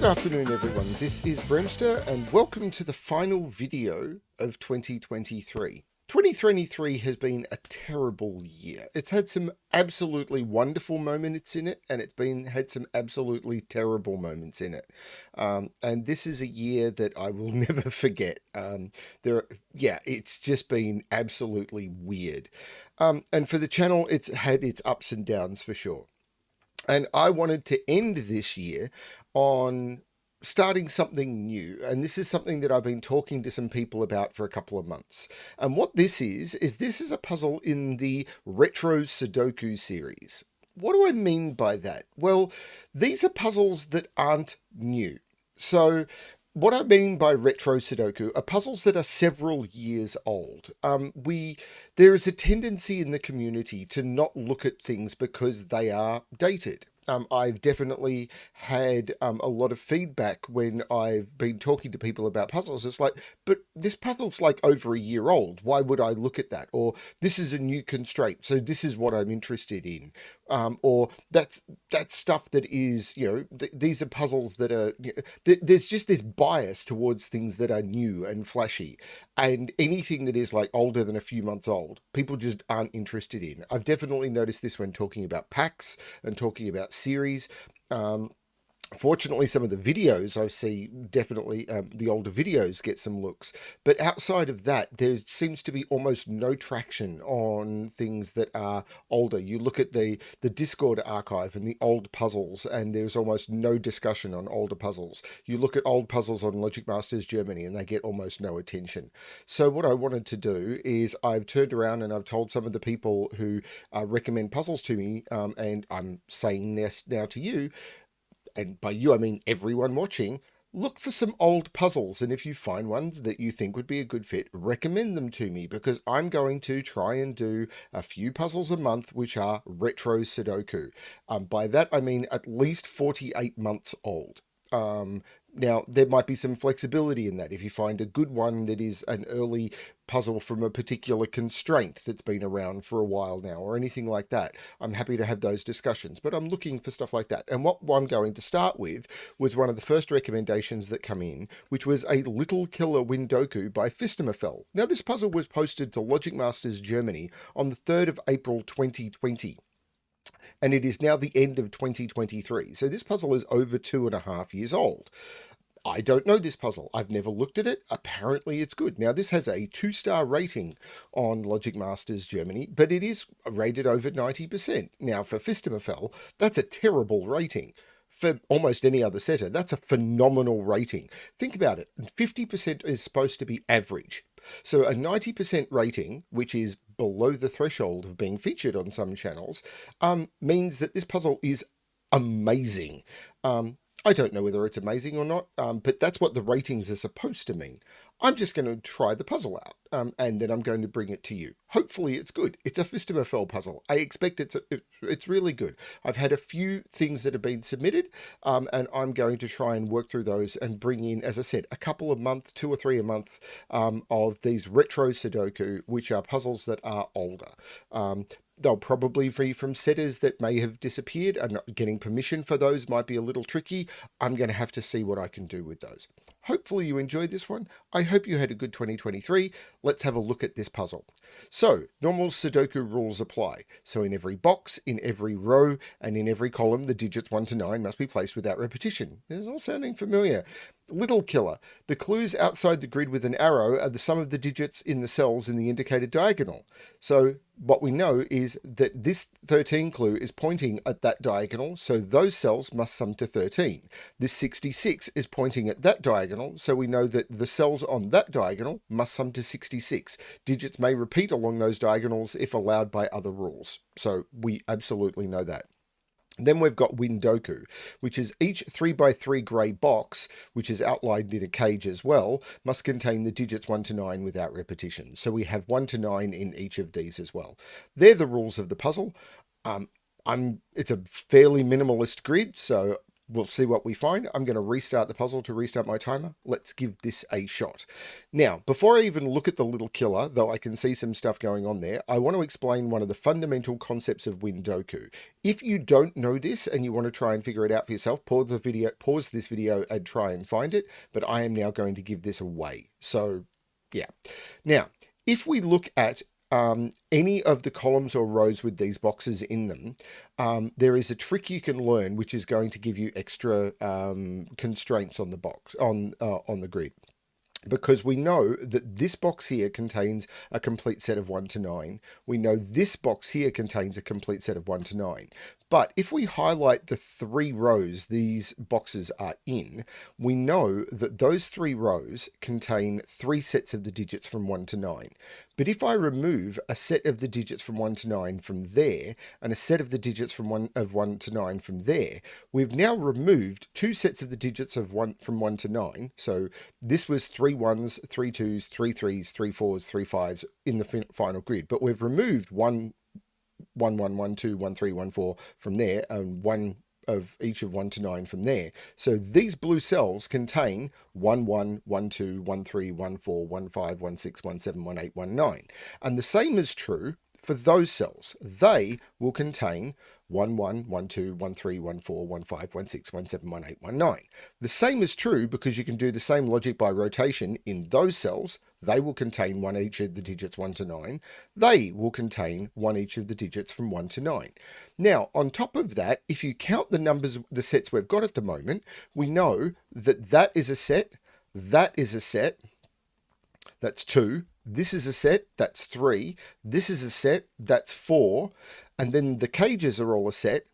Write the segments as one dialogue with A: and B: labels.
A: Good afternoon, everyone. This is Bremster, and welcome to the final video of 2023. 2023 has been a terrible year. It's had some absolutely wonderful moments in it, and had some absolutely terrible moments in it. And this is a year that I will never forget. It's just been absolutely weird. And for the channel, it's had its ups and downs for sure. And I wanted to end this year on starting something new. And this is something that I've been talking to some people about for a couple of months. And what this is a puzzle in the Retro Sudoku series. What do I mean by that? Well, these are puzzles that aren't new. So what I mean by retro Sudoku are puzzles that are several years old. There is a tendency in the community to not look at things because they are dated. I've definitely had a lot of feedback when I've been talking to people about puzzles. It's like, but this puzzle's like over a year old. Why would I look at that? Or this is a new constraint, so this is what I'm interested in. Or that's stuff that is, these are puzzles that are, there's just this bias towards things that are new and flashy. And anything that is like older than a few months old, people just aren't interested in. I've definitely noticed this when talking about packs and talking about series. Fortunately, some of the videos I see, definitely the older videos get some looks. But outside of that, there seems to be almost no traction on things that are older. You look at the Discord archive and the old puzzles, and there's almost no discussion on older puzzles. You look at old puzzles on Logic Masters Germany, and they get almost no attention. So what I wanted to do is I've turned around and I've told some of the people who recommend puzzles to me, and I'm saying this now to you, and by you I mean everyone watching, look for some old puzzles, and if you find ones that you think would be a good fit, recommend them to me, because I'm going to try and do a few puzzles a month which are retro Sudoku. By that I mean at least 48 months old. Now, there might be some flexibility in that. If you find a good one that is an early puzzle from a particular constraint that's been around for a while now, or anything like that, I'm happy to have those discussions. But I'm looking for stuff like that. And what I'm going to start with was one of the first recommendations that come in, which was a Little Killer Windoku by Fistemafel. Now, this puzzle was posted to Logic Masters Germany on the 3rd of April 2020. And it is now the end of 2023. So this puzzle is over 2.5 years old. I don't know this puzzle. I've never looked at it. Apparently it's good. Now, this has a 2-star rating on Logic Masters Germany, but it is rated over 90%. Now, for Fistemafel, that's a terrible rating. For almost any other setter, that's a phenomenal rating. Think about it. 50% is supposed to be average. So a 90% rating, which is below the threshold of being featured on some channels, means that this puzzle is amazing. I don't know whether it's amazing or not, but that's what the ratings are supposed to mean. I'm just going to try the puzzle out, and then I'm going to bring it to you. Hopefully it's good. It's a Fistemafel puzzle. I expect it's really good. I've had a few things that have been submitted, and I'm going to try and work through those and bring in, as I said, a couple of months, 2 or 3 a month, of these retro Sudoku, which are puzzles that are older. They'll probably be from setters that may have disappeared, and getting permission for those might be a little tricky. I'm going to have to see what I can do with those. Hopefully you enjoyed this one. I hope you had a good 2023. Let's have a look at this puzzle. So, normal Sudoku rules apply. So in every box, in every row, and in every column, the digits 1 to 9 must be placed without repetition. This is all sounding familiar. Little Killer. The clues outside the grid with an arrow are the sum of the digits in the cells in the indicated diagonal. So what we know is that this 13 clue is pointing at that diagonal, so those cells must sum to 13. This 66 is pointing at that diagonal, so we know that the cells on that diagonal must sum to 66. Digits may repeat along those diagonals if allowed by other rules. So we absolutely know that. Then we've got Windoku, which is each 3x3 grey box, which is outlined in a cage as well, must contain the digits 1 to 9 without repetition. So we have 1 to 9 in each of these as well. They're the rules of the puzzle. It's a fairly minimalist grid, so we'll see what we find. I'm going to restart the puzzle to restart my timer. Let's give this a shot. Now, before I even look at the little killer, though I can see some stuff going on there, I want to explain one of the fundamental concepts of Windoku. If you don't know this and you want to try and figure it out for yourself, pause this video and try and find it. But I am now going to give this away. So, yeah. Now, if we look at any of the columns or rows with these boxes in them, there is a trick you can learn which is going to give you extra constraints on the box on the grid, because we know that this box here contains a complete set of 1 to 9. We know this box here contains a complete set of 1 to 9. But if we highlight the 3 rows these boxes are in, we know that those 3 rows contain 3 sets of the digits from 1 to 9. But if I remove a set of the digits from 1 to 9 from there, and a set of the digits from 1 to 9 from there, we've now removed 2 sets of the digits of 1 from 1 to 9. So this was 3 1s, 3 2s, 3 3s, 3 4s, 3 5s in the final grid. But we've removed 1 1 1 1 2 1 3 1 4 from there, and 1 of each of 1 to 9 from there. So these blue cells contain 1 1 1 2 1 3 1 4 1 5 1 6 1 7 1 8 1 9, and the same is true for those cells. They will contain 1 1 1 2 1 3 1 4 1 5 1 6 1 7 1 8 1 9. The same is true because you can do the same logic by rotation in those cells. They will contain 1 each of the digits 1 to 9. They will contain 1 each of the digits from 1 to 9. Now, on top of that, if you count the numbers, the sets we've got at the moment, we know that that is a set, that is a set, that's 2, this is a set, that's 3, this is a set, that's 4, and then the cages are all a set,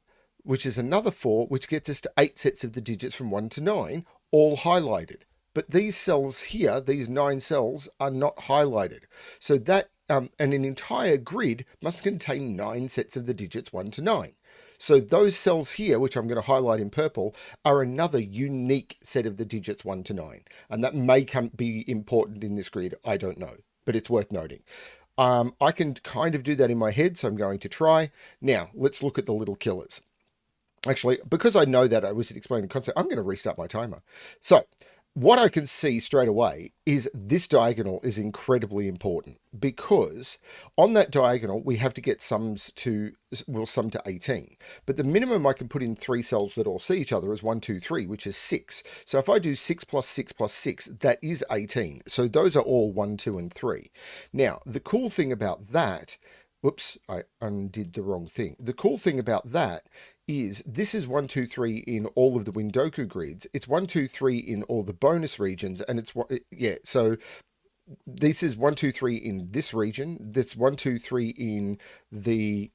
A: which is another 4, which gets us to 8 sets of the digits from 1 to 9, all highlighted. But these cells here, these 9 cells, are not highlighted. So that, and an entire grid must contain 9 sets of the digits 1 to 9. So those cells here, which I'm going to highlight in purple, are another unique set of the digits 1 to 9. And that may be important in this grid, I don't know, but it's worth noting. I can kind of do that in my head, so I'm going to try. Now, let's look at the little killers. Actually, because I know that I was explaining the concept, I'm going to restart my timer. So, what I can see straight away is this diagonal is incredibly important, because on that diagonal we have to get sums to, we'll sum to 18. But the minimum I can put in 3 cells that all see each other is 1, 2, 3, which is 6. So if I do 6 plus 6 plus 6, that is 18. So those are all 1, 2, and 3. Now, the cool thing about that, whoops, I undid the wrong thing. The cool thing about that is this is 1, 2, 3 in all of the Windoku grids. It's 1, 2, 3 in all the bonus regions, and it's so this is 1, 2, 3 in this region. That's 1, 2, 3 in the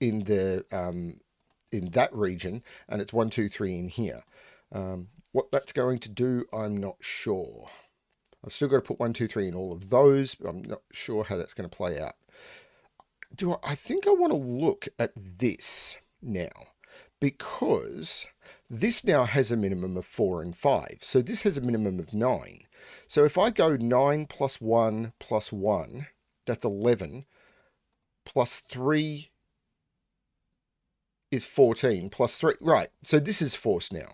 A: in that region, and it's 1, 2, 3 in here. What that's going to do, I'm not sure. I've still got to put 1, 2, 3 in all of those, but I'm not sure how that's going to play out. I think I want to look at this now, because this now has a minimum of 4 and 5. So this has a minimum of 9. So if I go 9 plus 1 plus 1, that's 11, plus 3 is 14, plus 3, right. So this is forced now,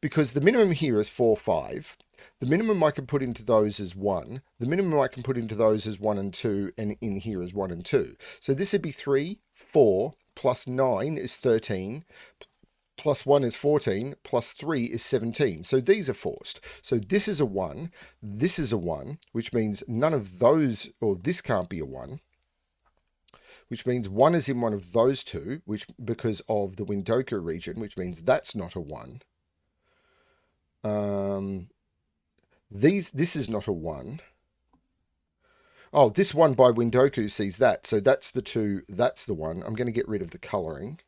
A: because the minimum here is 4, 5. The minimum I can put into those is 1. The minimum I can put into those is 1 and 2, and in here is 1 and 2. So this would be 3, 4, plus 9 is 13, plus 1 is 14, plus 3 is 17. So these are forced. So this is a 1, this is a 1, which means none of those, or this can't be a 1, which means 1 is in one of those two, which because of the Windoku region, which means that's not a 1. This is not a 1. Oh, this 1 by Windoku sees that. So that's the 2, that's the 1. I'm going to get rid of the colouring.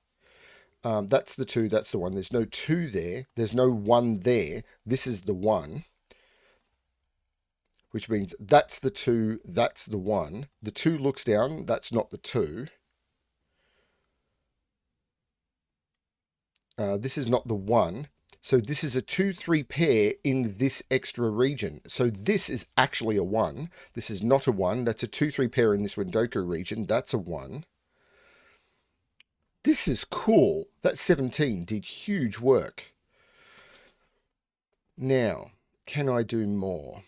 A: That's the 2, that's the 1. There's no 2 there. There's no 1 there. This is the 1. Which means that's the 2, that's the 1. The 2 looks down, that's not the 2. This is not the 1. So this is a 2-3 pair in this extra region. So this is actually a 1. This is not a 1. That's a 2-3 pair in this Windoku region. That's a 1. This is cool. That 17 did huge work. Now, can I do more?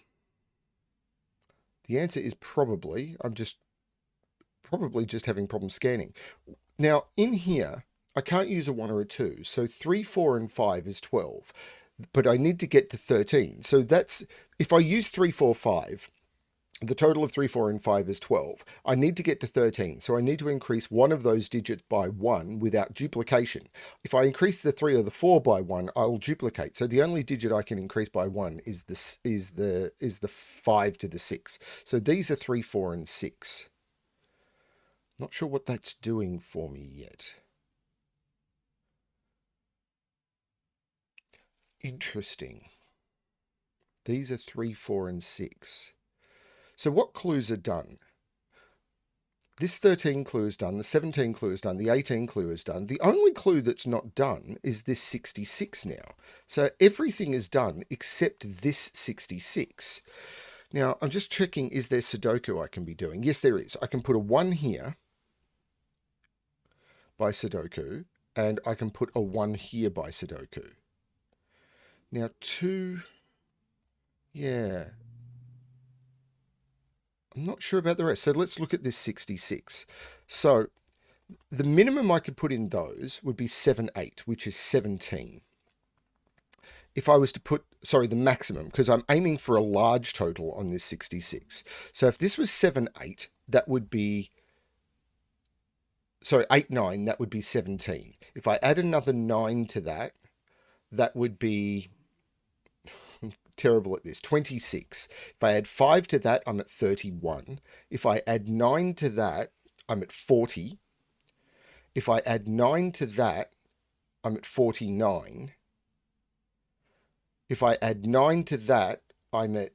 A: The answer is probably. I'm probably just having problems scanning. Now, in here, I can't use a 1 or a 2. So 3, 4, and 5 is 12. But I need to get to 13. So that's, if I use 3, 4, 5, the total of 3, 4, and 5 is 12. I need to get to 13. So I need to increase one of those digits by 1 without duplication. If I increase the 3 or the 4 by 1, I'll duplicate. So the only digit I can increase by 1 is the 5 to the 6. So these are 3, 4, and 6. Not sure what that's doing for me yet. Interesting. These are 3, 4, and 6. So what clues are done? This 13 clue is done, the 17 clue is done, the 18 clue is done. The only clue that's not done is this 66 now. So everything is done except this 66. Now, I'm just checking, is there Sudoku I can be doing? Yes, there is. I can put a 1 here by Sudoku, and I can put a 1 here by Sudoku. Now, 2, yeah. I'm not sure about the rest. So let's look at this 66. So the minimum I could put in those would be 7, 8, which is 17. If I was to put, sorry, the maximum, because I'm aiming for a large total on this 66. So if this was 7, 8, that would be, sorry, 8, 9, that would be 17. If I add another 9 to that, that would be, terrible at this, 26. If I add 5 to that, I'm at 31. If I add 9 to that, I'm at 40. If I add 9 to that, I'm at 49. If I add 9 to that, I'm at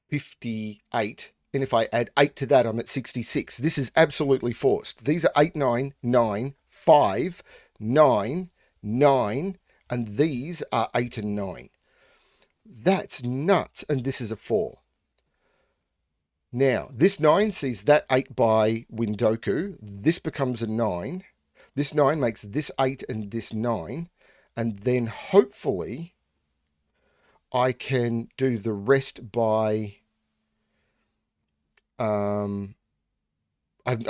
A: 58. And if I add 8 to that, I'm at 66. This is absolutely forced. These are 8, 9, 9, 5, 9, 9, and these are 8 and 9. That's nuts. And this is a 4. Now, this 9 sees that 8 by Windoku. This becomes a 9. This 9 makes this 8 and this 9. And then hopefully I can do the rest by... I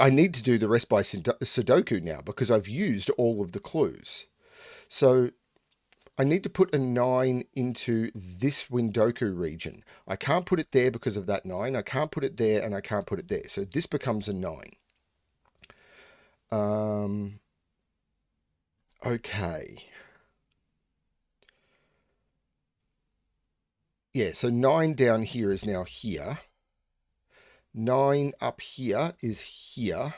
A: need to do the rest by Sudoku now because I've used all of the clues. So I need to put a 9 into this Windoku region. I can't put it there because of that 9. I can't put it there and I can't put it there. So this becomes a 9. Okay. Yeah, so 9 down here is now here. 9 up here is here.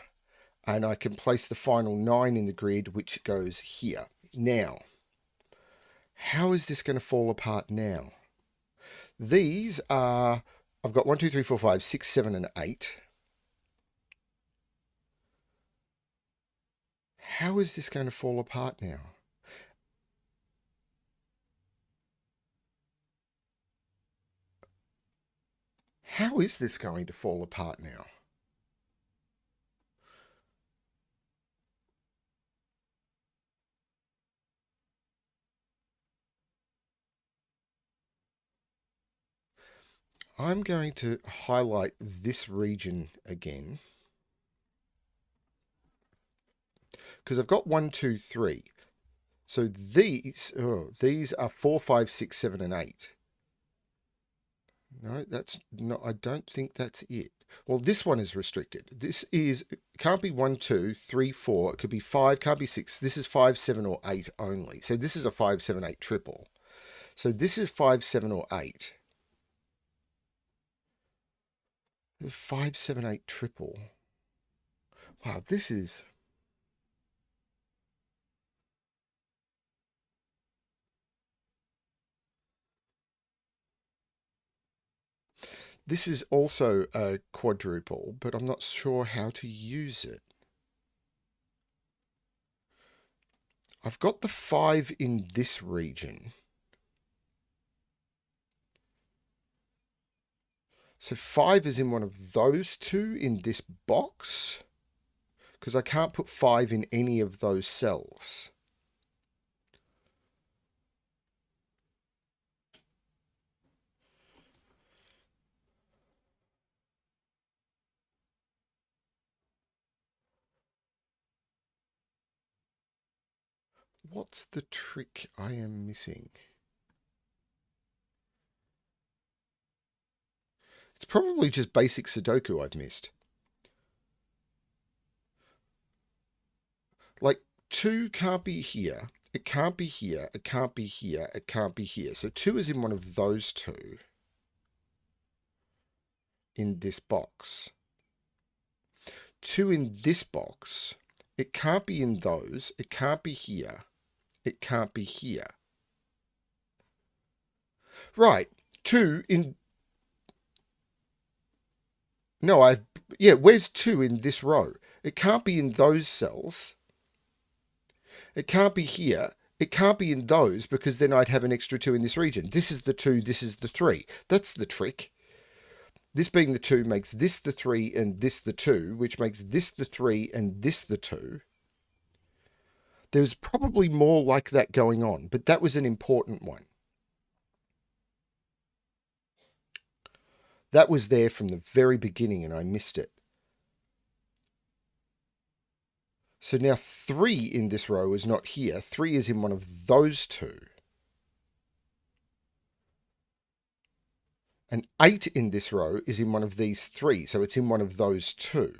A: And I can place the final 9 in the grid, which goes here. Now, how is this going to fall apart now? These are, I've got 1, 2, 3, 4, 5, 6, 7, and 8. How is this going to fall apart now? How is this going to fall apart now? I'm going to highlight this region again. Because I've got 1, 2, 3. So these are 4, 5, 6, 7, and 8. No, that's not, I don't think that's it. Well, this one is restricted. This is, it can't be 1, 2, 3, 4. It could be 5, can't be 6. This is 5, 7, or 8 only. So this is a 5, 7, 8 triple. So this is 5, 7, or 8. 5, 7, 8 triple. Wow, this is... This is also a quadruple, but I'm not sure how to use it. I've got the 5 in this region. So 5 is in one of those two in this box. because I can't put 5 in any of those cells. What's the trick I am missing? It's probably just basic Sudoku I've missed. Like, 2 can't be here. It can't be here. It can't be here. It can't be here. So 2 is in one of those 2 in this box. 2 in this box. It can't be in those. It can't be here. It can't be here. Right. 2 in... No, yeah, where's 2 in this row? It can't be in those cells. It can't be here. It can't be in those because then I'd have an extra 2 in this region. This is the 2, this is the 3. That's the trick. This being the 2 makes this the 3 and this the 2, which makes this the 3 and this the 2. There's probably more like that going on, but that was an important one. That was there from the very beginning and I missed it. So now 3 in this row is not here. 3 is in one of those 2. And 8 in this row is in one of these 3. So it's in one of those 2.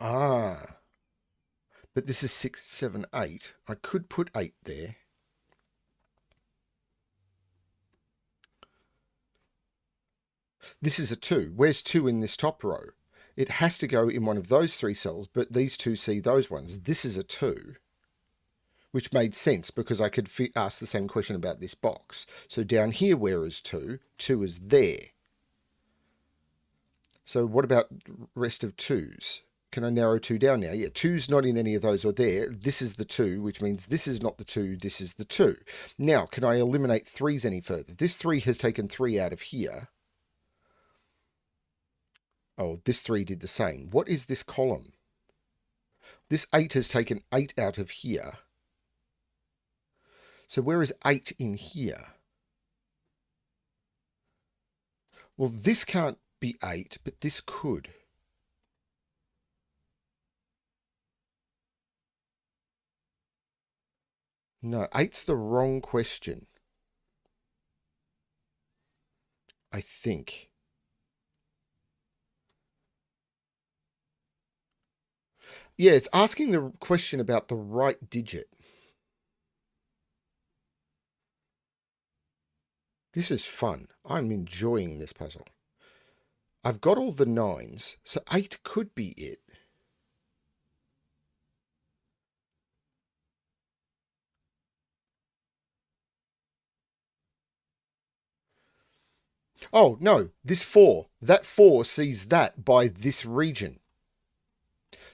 A: Ah. But this is 6, 7, 8. I could put 8 there. This is a 2. Where's 2 in this top row? It has to go in one of those 3 cells, but these 2 see those ones. This is a 2, which made sense because I could ask the same question about this box. So down here, where is 2? 2 is there. So what about rest of 2s? Can I narrow 2 down now? Yeah, 2's not in any of those or there. This is the 2, which means this is not the 2, this is the 2. Now, can I eliminate 3's any further? This 3 has taken 3 out of here. Oh, this 3 did the same. What is this column? This 8 has taken 8 out of here. So where is 8 in here? Well, this can't be 8, but this could. No, 8's the wrong question. I think. Yeah, it's asking the question about the right digit. This is fun. I'm enjoying this puzzle. I've got all the 9s, so 8 could be it. Oh, no, this 4. That 4 sees that by this region.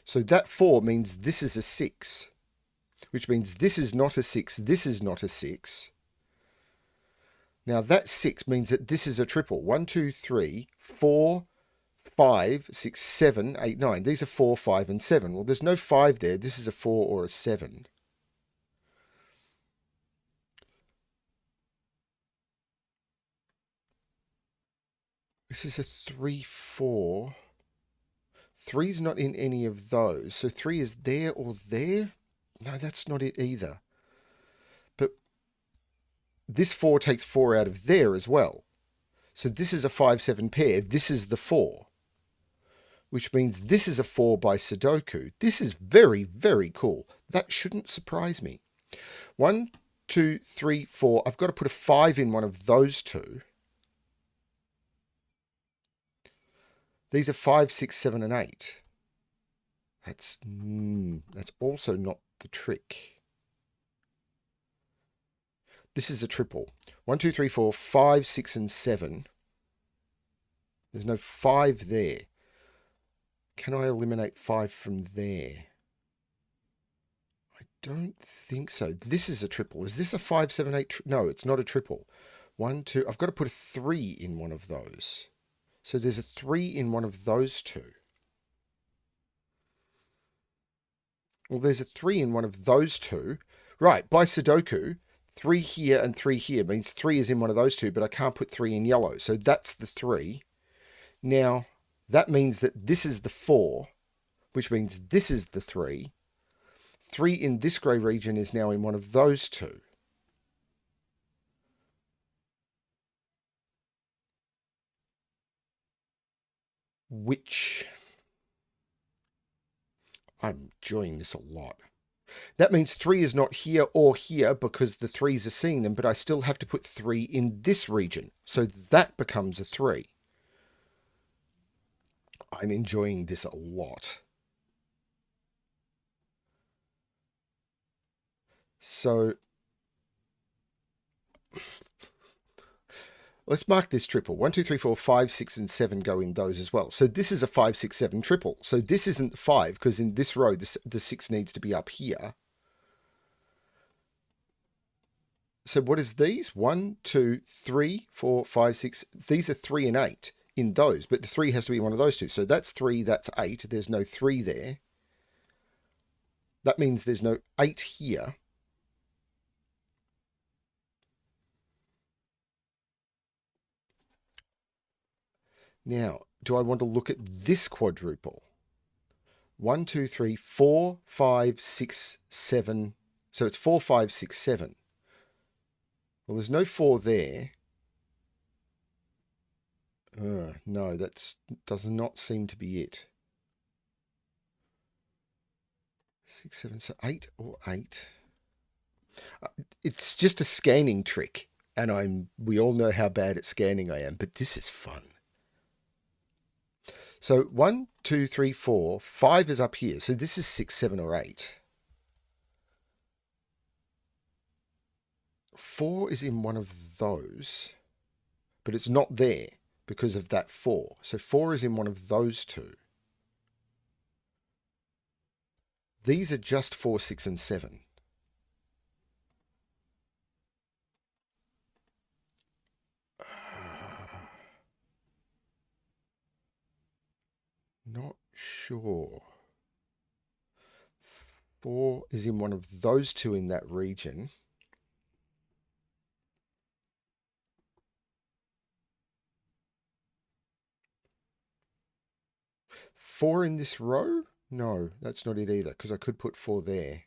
A: So that 4 means this is a 6, which means this is not a 6, this is not a 6. Now that 6 means that this is a triple. 1, 2, 3, 4, 5, 6, 7, 8, 9. These are 4, 5, and 7. Well, there's no 5 there. This is a 4 or a 7. This is a 3, 4. 3's not in any of those. So 3 is there or there? No, that's not it either. But this 4 takes 4 out of there as well. So this is a 5, 7 pair. This is the 4. Which means this is a 4 by Sudoku. This is very, very cool. That shouldn't surprise me. 1, 2, 3, 4. I've got to put a 5 in one of those 2. These are 5, 6, 7, and 8. That's also not the trick. This is a triple. 1, 2, 3, 4, 5, 6, and 7. There's no 5 there. Can I eliminate 5 from there? I don't think so. This is a triple. Is this a 5, 7, 8? No, it's not a triple. 1, 2. I've got to put a 3 in one of those. So there's a 3 in one of those two. Well, there's a 3 in one of those two. Right, by Sudoku, 3 here and 3 here means 3 is in one of those two, but I can't put 3 in yellow. So that's the 3. Now, that means that this is the 4, which means this is the 3. 3 in this grey region is now in one of those two. Which I'm enjoying this a lot. That means 3 is not here or here because the 3s are seeing them, but I still have to put 3 in this region. So that becomes a 3. I'm enjoying this a lot. So let's mark this triple. 1, 2, 3, 4, 5, 6, and 7 go in those as well. So this is a 5, 6, 7 triple. So this isn't 5 because in this row, the 6 needs to be up here. So what is these? 1, 2, 3, 4, 5, 6. These are 3 and 8 in those, but the 3 has to be one of those two. So that's 3, that's 8. There's no 3 there. That means there's no 8 here. Now, do I want to look at this quadruple? 1, 2, 3, 4, 5, 6, 7. So it's 4, 5, 6, 7. Well, there's no 4 there. No, that does not seem to be it. 6, 7, so 8 or 8. It's just a scanning trick, and we all know how bad at scanning I am, but this is fun. So 1, 2, 3, 4, 5 is up here. So this is 6, 7, or 8. 4 is in one of those, but it's not there because of that 4. So 4 is in one of those two. These are just 4, 6, and 7. Not sure. 4 is in one of those two in that region. Four in this row? No, that's not it either, because I could put 4 there.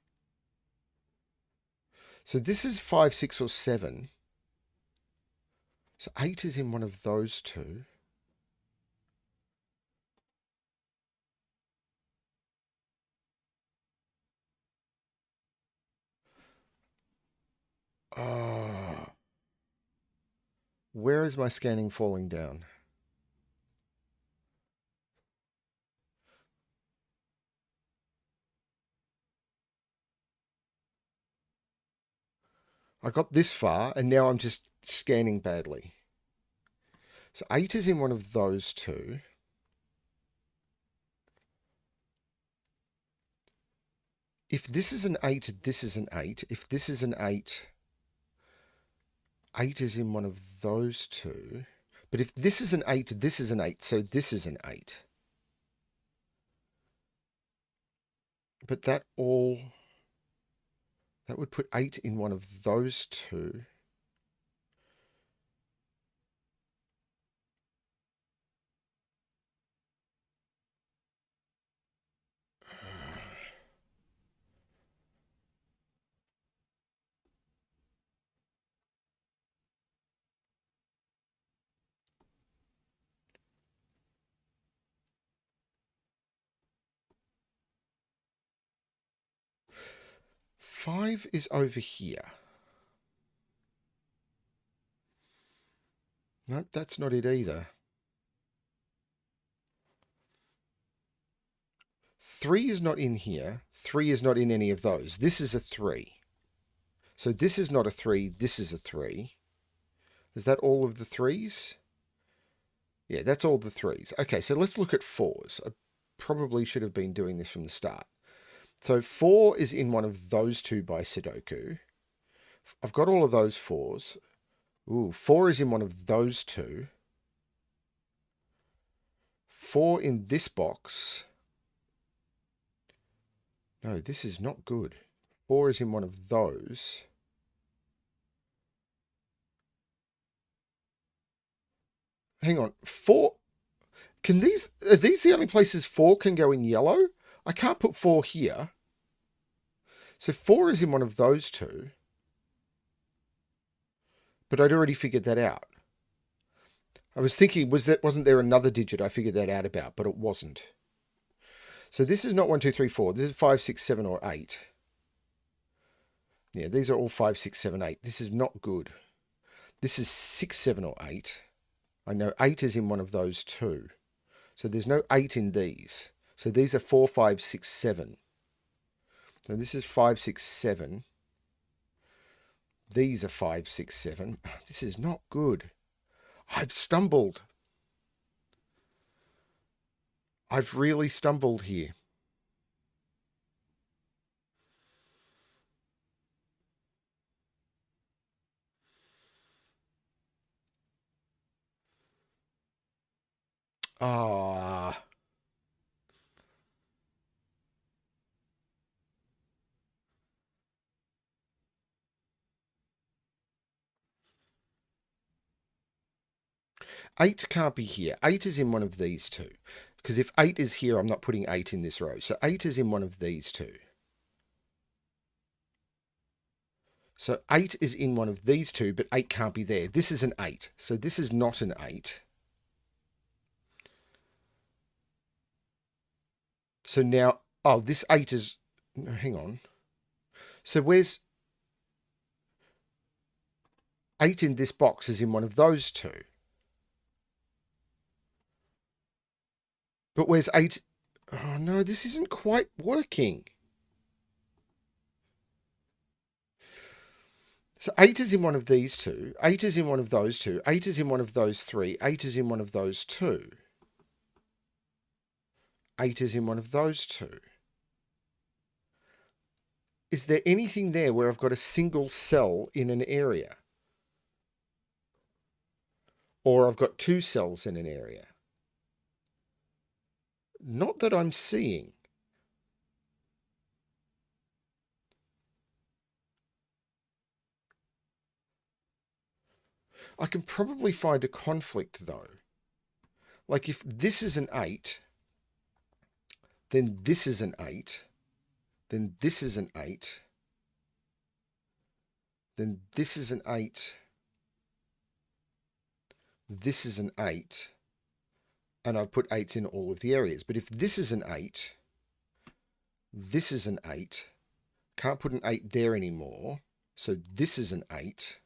A: So this is 5, 6, or 7. So 8 is in one of those two. Where is my scanning falling down? I got this far, and now I'm just scanning badly. So 8 is in one of those two. If this is an 8, this is an 8. If this is an 8, 8 is in one of those two. But if this is an 8, this is an 8. So this is an 8. But that would put 8 in one of those two. Five is over here. Nope, that's not it either. 3 is not in here. 3 is not in any of those. This is a 3. So this is not a 3. This is a 3. Is that all of the 3s? Yeah, that's all the 3s. Okay, so let's look at 4s. I probably should have been doing this from the start. So 4 is in one of those two by Sudoku. I've got all of those 4s. Ooh, 4 is in one of those two. 4 in this box. No, this is not good. 4 is in one of those. Hang on. 4. Can these... Are these the only places 4 can go in yellow? I can't put 4 here. So 4 is in one of those two. But I'd already figured that out. I was thinking, wasn't there another digit I figured that out about, but it wasn't. So this is not 1, 2, 3, 4. This is 5, 6, 7, or 8. Yeah, these are all 5, 6, 7, 8. This is not good. This is 6, 7, or 8. I know 8 is in one of those two. So there's no 8 in these. So these are 4, 5, 6, 7. So this is 5, 6, 7. These are 5, 6, 7. This is not good. I've stumbled. I've really stumbled here. Ah. 8 can't be here. 8 is in one of these two. Because if 8 is here, I'm not putting 8 in this row. So 8 is in one of these two. So 8 is in one of these two, but 8 can't be there. This is an 8. So this is not an 8. So now, oh, this 8 is... No, hang on. So where's... 8 in this box is in one of those two. But where's 8? Oh, no, this isn't quite working. So 8 is in one of these two. 8 is in one of those two. 8 is in one of those three. 8 is in one of those two. 8 is in one of those two. Is there anything there where I've got a single cell in an area? Or I've got 2 cells in an area? Not that I'm seeing. I can probably find a conflict though. Like if this is an 8, then this is an 8, then this is an 8, then this is an 8, this is an 8, and I've put 8s in all of the areas. But if this is an 8, this is an 8, can't put an 8 there anymore, so this is an 8.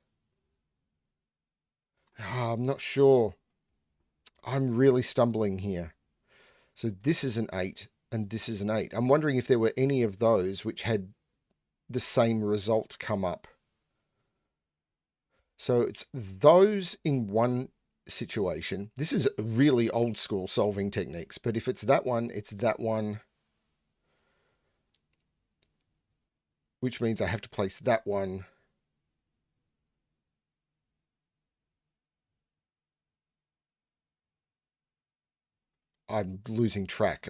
A: Oh, I'm not sure. I'm really stumbling here. So this is an 8 and this is an 8. I'm wondering if there were any of those which had the same result come up. So it's those in one situation. This is really old school solving techniques, but if it's that one, it's that one. Which means I have to place that one. I'm losing track.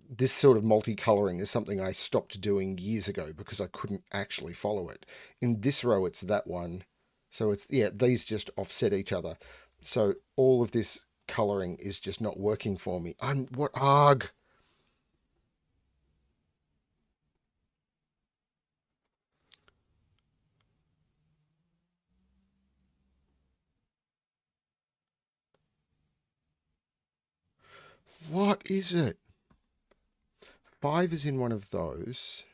A: This sort of multicoloring is something I stopped doing years ago because I couldn't actually follow it. In this row, it's that one. So it's, yeah, these just offset each other. So all of this coloring is just not working for me. What arg? What is it? 5 is in one of those.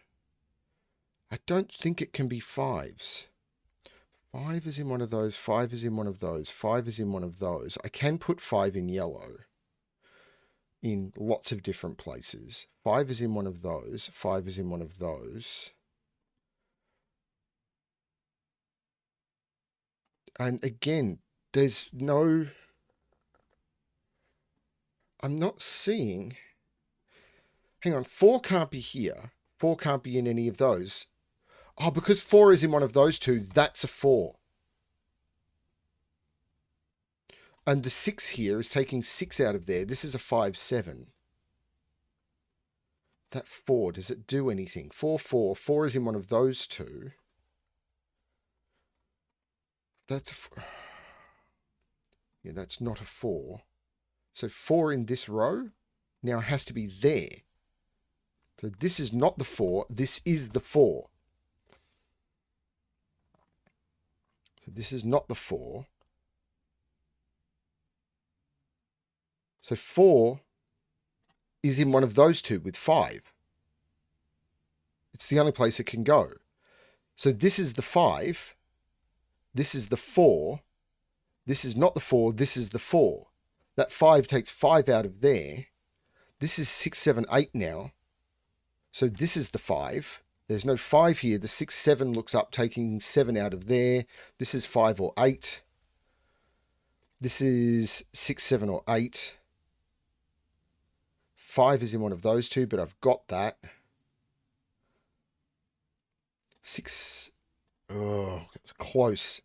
A: I don't think it can be 5s. 5 is in one of those. 5 is in one of those. 5 is in one of those. I can put 5 in yellow in lots of different places. 5 is in one of those. 5 is in one of those. And again, there's no... I'm not seeing... Hang on, 4 can't be here. 4 can't be in any of those. Oh, because 4 is in one of those two, that's a 4. And the 6 here is taking 6 out of there. This is a 5, 7. That 4, does it do anything? 4, 4. 4 is in one of those two. That's a... Yeah, that's not a 4. So 4 in this row now has to be there. So this is not the 4. This is the 4. So this is not the 4. So 4 is in one of those two with 5. It's the only place it can go. So this is the 5. This is the 4. This is not the 4. This is the 4. That 5 takes 5 out of there. This is 6, 7, 8 now. So this is the 5. There's no 5 here. The 6, 7 looks up, taking 7 out of there. This is 5 or 8. This is 6, 7 or 8. 5 is in one of those two, but I've got that. 6. Oh, close.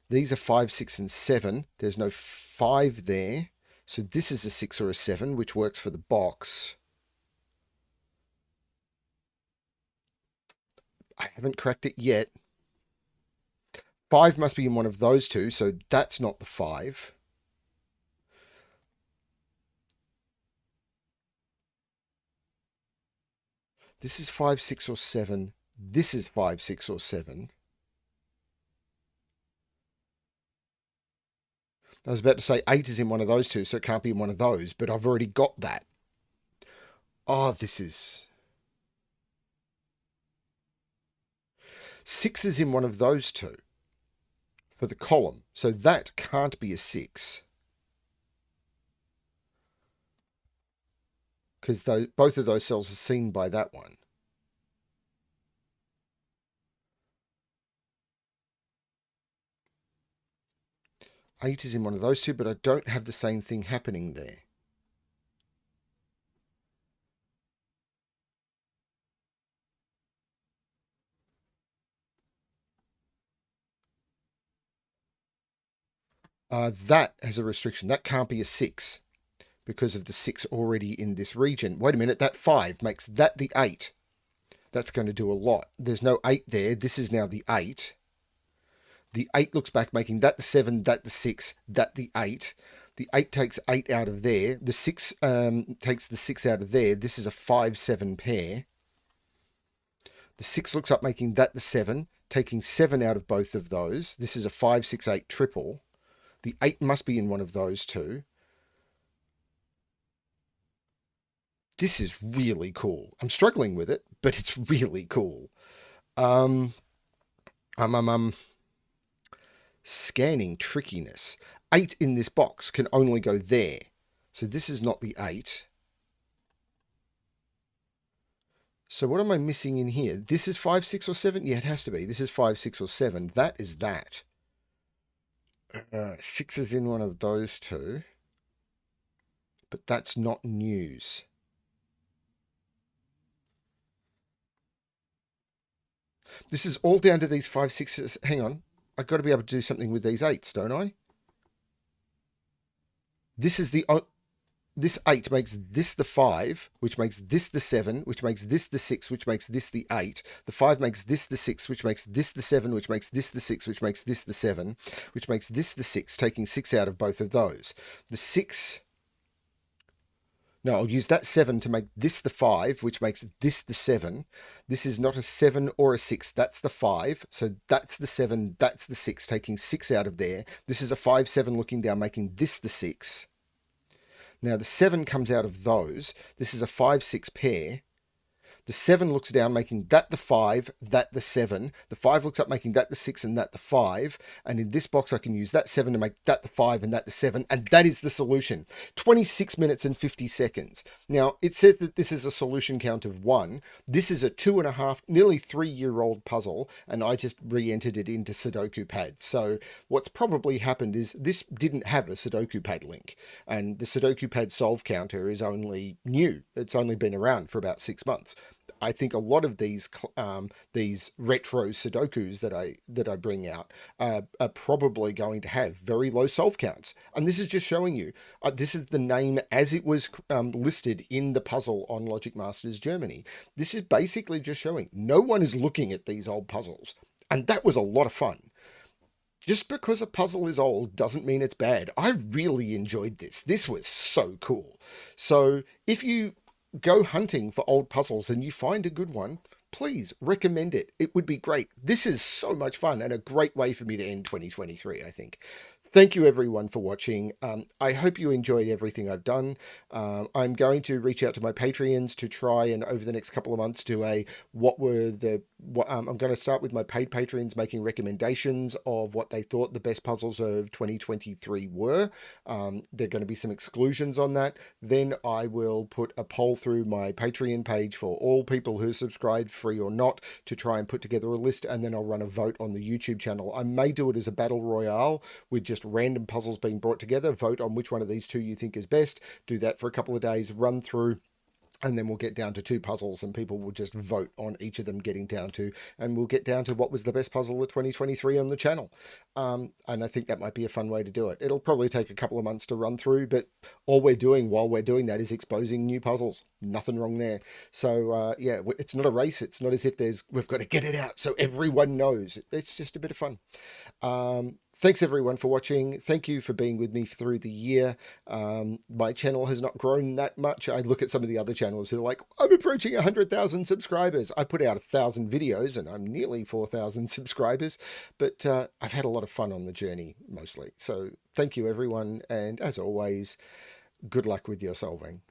A: These are 5, 6, and 7. There's no 5 there. So this is a 6 or a 7, which works for the box. I haven't cracked it yet. 5 must be in one of those two, so that's not the 5. This is 5, 6, or 7. This is 5, 6, or 7. I was about to say 8 is in one of those two, so it can't be in one of those, but I've already got that. Oh, this is... 6 is in one of those two for the column, so that can't be a 6. Because both of those cells are seen by that one. Eight is in one of those two, but I don't have the same thing happening there. That has a restriction. That can't be a 6 because of the 6 already in this region. Wait a minute, that 5 makes that the 8. That's going to do a lot. There's no 8 there. This is now the 8. The 8 looks back, making that the 7, that the 6, that the 8. The 8 takes 8 out of there. The 6 takes the 6 out of there. This is a 5, 7 pair. The 6 looks up, making that the 7, taking 7 out of both of those. This is a 5, 6, 8 triple. The 8 must be in one of those two. This is really cool. I'm struggling with it, but it's really cool. Scanning trickiness. 8 in this box can only go there. So this is not the 8. So what am I missing in here? This is 5, 6, or 7? Yeah, it has to be. This is 5, 6, or 7. That is that. 6 is in one of those two. But that's not news. This is all down to these 5, 6s. Hang on. I've got to be able to do something with these 8s, don't I? This is the... This 8 makes this the 5, which makes this the 7, which makes this the 6, which makes this the 8. The 5 makes this the 6, which makes this the 7, which makes this the 6, which makes this the 7, which makes this the 6, taking 6 out of both of those. The 6... No, I'll use that 7 to make this the 5, which makes this the 7. This is not a 7 or a 6. That's the 5. So that's the 7, that's the 6, taking 6 out of there. This is a 5, 7 looking down, making this the 6. Now, the 7 comes out of those. This is a 5, 6 pair. The 7 looks down, making that the 5, that the 7. The 5 looks up, making that the 6 and that the 5. And in this box, I can use that 7 to make that the 5 and that the 7. And that is the solution. 26 minutes and 50 seconds. Now, it says that this is a solution count of 1. This is a 2.5, nearly 3-year-old puzzle. And I just re-entered it into Sudoku Pad. So what's probably happened is this didn't have a Sudoku Pad link. And the Sudoku Pad solve counter is only new. It's only been around for about 6 months. I think a lot of these retro Sudokus that I bring out are probably going to have very low solve counts, and this is just showing you. This is the name as it was listed in the puzzle on Logic Masters Germany. This is basically just showing no one is looking at these old puzzles, and that was a lot of fun. Just because a puzzle is old doesn't mean it's bad. I really enjoyed this. This was so cool. So if you go hunting for old puzzles and you find a good one, please recommend it. It would be great. This is so much fun and a great way for me to end 2023, I think. Thank you everyone for watching. I hope you enjoyed everything I've done. I'm going to reach out to my Patreons to try and over the next couple of months do I'm going to start with my paid patrons making recommendations of what they thought the best puzzles of 2023 were. There are going to be some exclusions on that. Then I will put a poll through my Patreon page for all people who subscribe, free or not, to try and put together a list, and then I'll run a vote on the YouTube channel. I may do it as a battle royale with just random puzzles being brought together. Vote on which one of these two you think is best. Do that for a couple of days, run through, and then we'll get down to 2 puzzles and people will just vote on each of them getting down to, and we'll get down to what was the best puzzle of 2023 on the channel. And I think that might be a fun way to do it. It'll probably take a couple of months to run through, but all we're doing while we're doing that is exposing new puzzles. Nothing wrong there. So yeah, it's not a race. It's not as if we've got to get it out so everyone knows. It's just a bit of fun. Thanks everyone for watching. Thank you for being with me through the year. My channel has not grown that much. I look at some of the other channels who are like, I'm approaching 100,000 subscribers. I put out 1,000 videos and I'm nearly 4,000 subscribers, but I've had a lot of fun on the journey mostly. So thank you everyone. And as always, good luck with your solving.